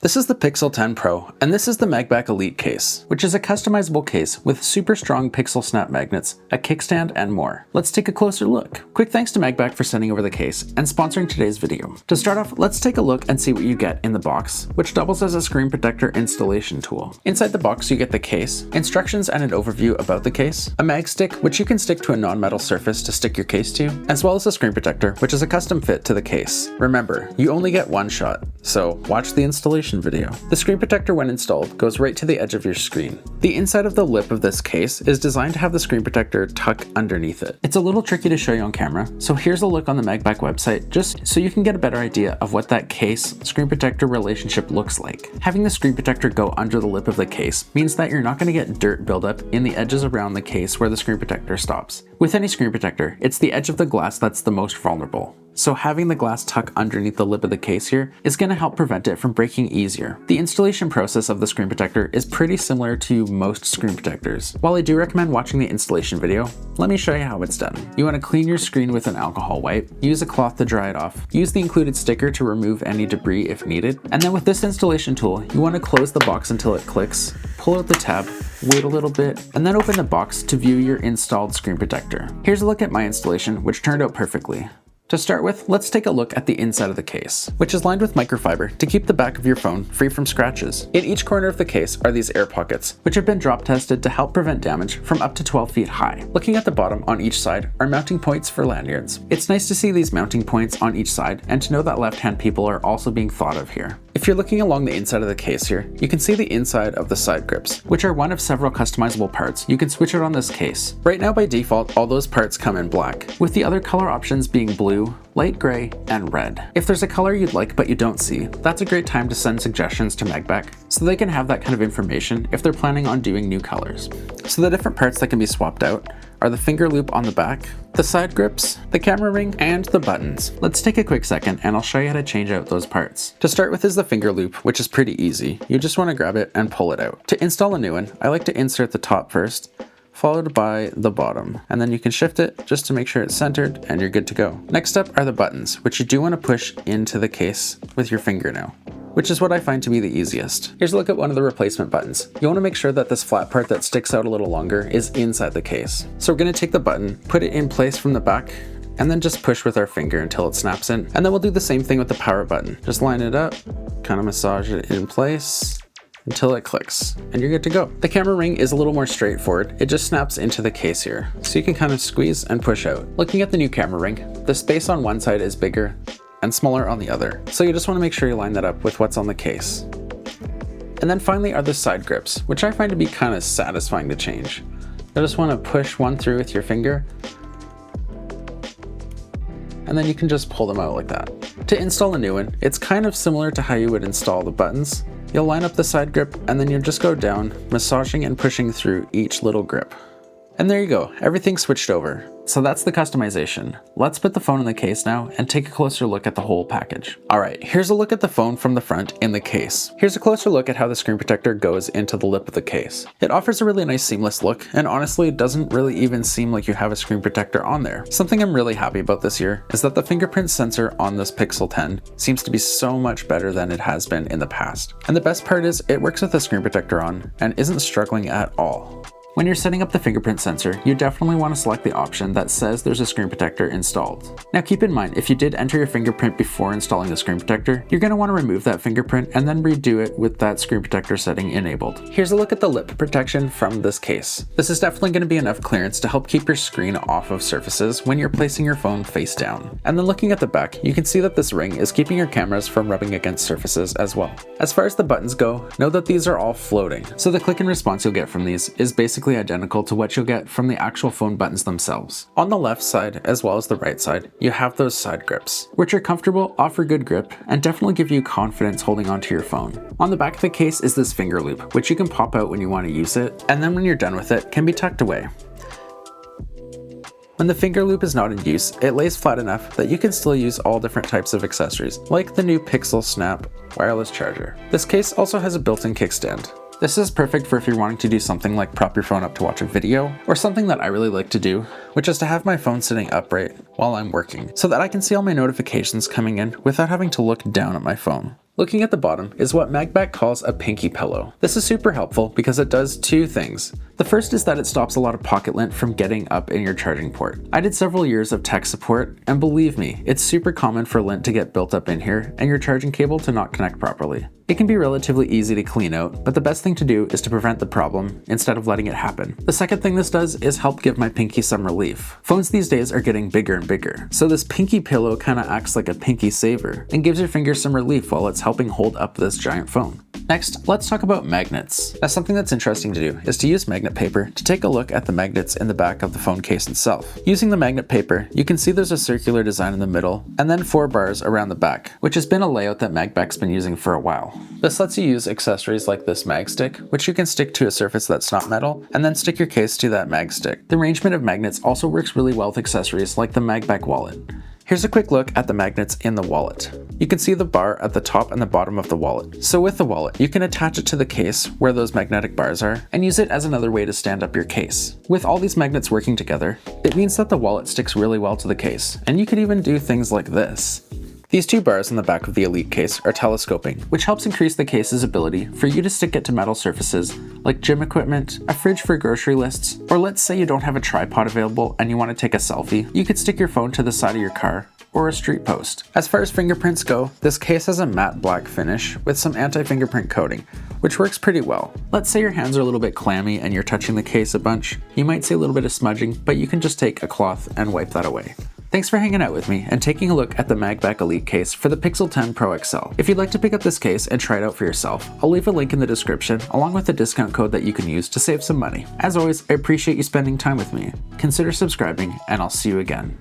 This is the Pixel 10 Pro, and this is the MagBak Elite case, which is a customizable case with super strong Pixelsnap magnets, a kickstand, and more. Let's take a closer look. Quick thanks to MagBak for sending over the case and sponsoring today's video. To start off, let's take a look and see what you get in the box, which doubles as a screen protector installation tool. Inside the box, you get the case, instructions and an overview about the case, a mag stick, which you can stick to a non-metal surface to stick your case to, as well as a screen protector, which is a custom fit to the case. Remember, you only get one shot, so watch the installation video. The screen protector, when installed, goes right to the edge of your screen. The inside of the lip of this case is designed to have the screen protector tuck underneath it. It's a little tricky to show you on camera, so here's a look on the MagBak website just so you can get a better idea of what that case screen protector relationship looks like. Having the screen protector go under the lip of the case means that you're not going to get dirt buildup in the edges around the case where the screen protector stops. With any screen protector, it's the edge of the glass that's the most vulnerable. So having the glass tuck underneath the lip of the case here is going to help prevent it from breaking easier. The installation process of the screen protector is pretty similar to most screen protectors. While I do recommend watching the installation video, let me show you how it's done. You want to clean your screen with an alcohol wipe, use a cloth to dry it off, use the included sticker to remove any debris if needed, and then with this installation tool, you want to close the box until it clicks, pull out the tab, wait a little bit, and then open the box to view your installed screen protector. Here's a look at my installation, which turned out perfectly. To start with, let's take a look at the inside of the case, which is lined with microfiber to keep the back of your phone free from scratches. In each corner of the case are these air pockets, which have been drop tested to help prevent damage from up to 12 feet high. Looking at the bottom on each side are mounting points for lanyards. It's nice to see these mounting points on each side and to know that left-hand people are also being thought of here. If you're looking along the inside of the case here, you can see the inside of the side grips, which are one of several customizable parts you can switch out on this case. Right now by default, all those parts come in black, with the other color options being blue, light gray, and red. If there's a color you'd like but you don't see, that's a great time to send suggestions to MagBak so they can have that kind of information if they're planning on doing new colors. So the different parts that can be swapped out are the finger loop on the back, the side grips, the camera ring, and the buttons. Let's take a quick second and I'll show you how to change out those parts. To start with is the finger loop, which is pretty easy. You just want to grab it and pull it out. To install a new one, I like to insert the top first, followed by the bottom, and then you can shift it just to make sure it's centered and you're good to go. Next up are the buttons, which you do want to push into the case with your finger now, which is what I find to be the easiest. Here's a look at one of the replacement buttons. You want to make sure that this flat part that sticks out a little longer is inside the case. So we're going to take the button, put it in place from the back, and then just push with our finger until it snaps in. And then we'll do the same thing with the power button. Just line it up, kind of massage it in place until it clicks, and you're good to go. The camera ring is a little more straightforward. It just snaps into the case here, so you can kind of squeeze and push out. Looking at the new camera ring, the space on one side is bigger and smaller on the other, so you just want to make sure you line that up with what's on the case. And then finally are the side grips, which I find to be kind of satisfying to change. You just want to push one through with your finger, and then you can just pull them out like that. To install a new one, it's kind of similar to how you would install the buttons. You'll line up the side grip and then you'll just go down, massaging and pushing through each little grip. And there you go, everything's switched over. So that's the customization. Let's put the phone in the case now and take a closer look at the whole package. All right, here's a look at the phone from the front in the case. Here's a closer look at how the screen protector goes into the lip of the case. It offers a really nice seamless look, and honestly, it doesn't really even seem like you have a screen protector on there. Something I'm really happy about this year is that the fingerprint sensor on this Pixel 10 seems to be so much better than it has been in the past. And the best part is it works with the screen protector on and isn't struggling at all. When you're setting up the fingerprint sensor, you definitely want to select the option that says there's a screen protector installed. Now keep in mind, if you did enter your fingerprint before installing the screen protector, you're going to want to remove that fingerprint and then redo it with that screen protector setting enabled. Here's a look at the lip protection from this case. This is definitely going to be enough clearance to help keep your screen off of surfaces when you're placing your phone face down. And then looking at the back, you can see that this ring is keeping your cameras from rubbing against surfaces as well. As far as the buttons go, know that these are all floating, so the click and response you'll get from these is basically identical to what you'll get from the actual phone buttons themselves. On the left side, as well as the right side, you have those side grips, which are comfortable, offer good grip, and definitely give you confidence holding onto your phone. On the back of the case is this finger loop, which you can pop out when you want to use it, and then when you're done with it, can be tucked away. When the finger loop is not in use, it lays flat enough that you can still use all different types of accessories, like the new Pixelsnap wireless charger. This case also has a built-in kickstand. This is perfect for if you're wanting to do something like prop your phone up to watch a video, or something that I really like to do, which is to have my phone sitting upright while I'm working, so that I can see all my notifications coming in without having to look down at my phone. Looking at the bottom is what MagBak calls a pinky pillow. This is super helpful because it does two things. The first is that it stops a lot of pocket lint from getting up in your charging port. I did several years of tech support, and believe me, it's super common for lint to get built up in here and your charging cable to not connect properly. It can be relatively easy to clean out, but the best thing to do is to prevent the problem instead of letting it happen. The second thing this does is help give my pinky some relief. Phones these days are getting bigger and bigger, so this pinky pillow kind of acts like a pinky saver and gives your fingers some relief while it's helping hold up this giant phone. Next, let's talk about magnets. Now, something that's interesting to do is to use magnet paper to take a look at the magnets in the back of the phone case itself. Using the magnet paper, you can see there's a circular design in the middle and then 4 bars around the back, which has been a layout that MagBak's been using for a while. This lets you use accessories like this mag stick, which you can stick to a surface that's not metal, and then stick your case to that mag stick. The arrangement of magnets also works really well with accessories like the MagBak wallet. Here's a quick look at the magnets in the wallet. You can see the bar at the top and the bottom of the wallet. So with the wallet, you can attach it to the case where those magnetic bars are and use it as another way to stand up your case. With all these magnets working together, it means that the wallet sticks really well to the case, and you could even do things like this. These 2 bars in the back of the Elite case are telescoping, which helps increase the case's ability for you to stick it to metal surfaces like gym equipment, a fridge for grocery lists, or let's say you don't have a tripod available and you want to take a selfie, you could stick your phone to the side of your car or a street post. As far as fingerprints go, this case has a matte black finish with some anti-fingerprint coating, which works pretty well. Let's say your hands are a little bit clammy and you're touching the case a bunch. You might see a little bit of smudging, but you can just take a cloth and wipe that away. Thanks for hanging out with me and taking a look at the MagBak Elite case for the Pixel 10 Pro XL. If you'd like to pick up this case and try it out for yourself, I'll leave a link in the description along with a discount code that you can use to save some money. As always, I appreciate you spending time with me. Consider subscribing and I'll see you again.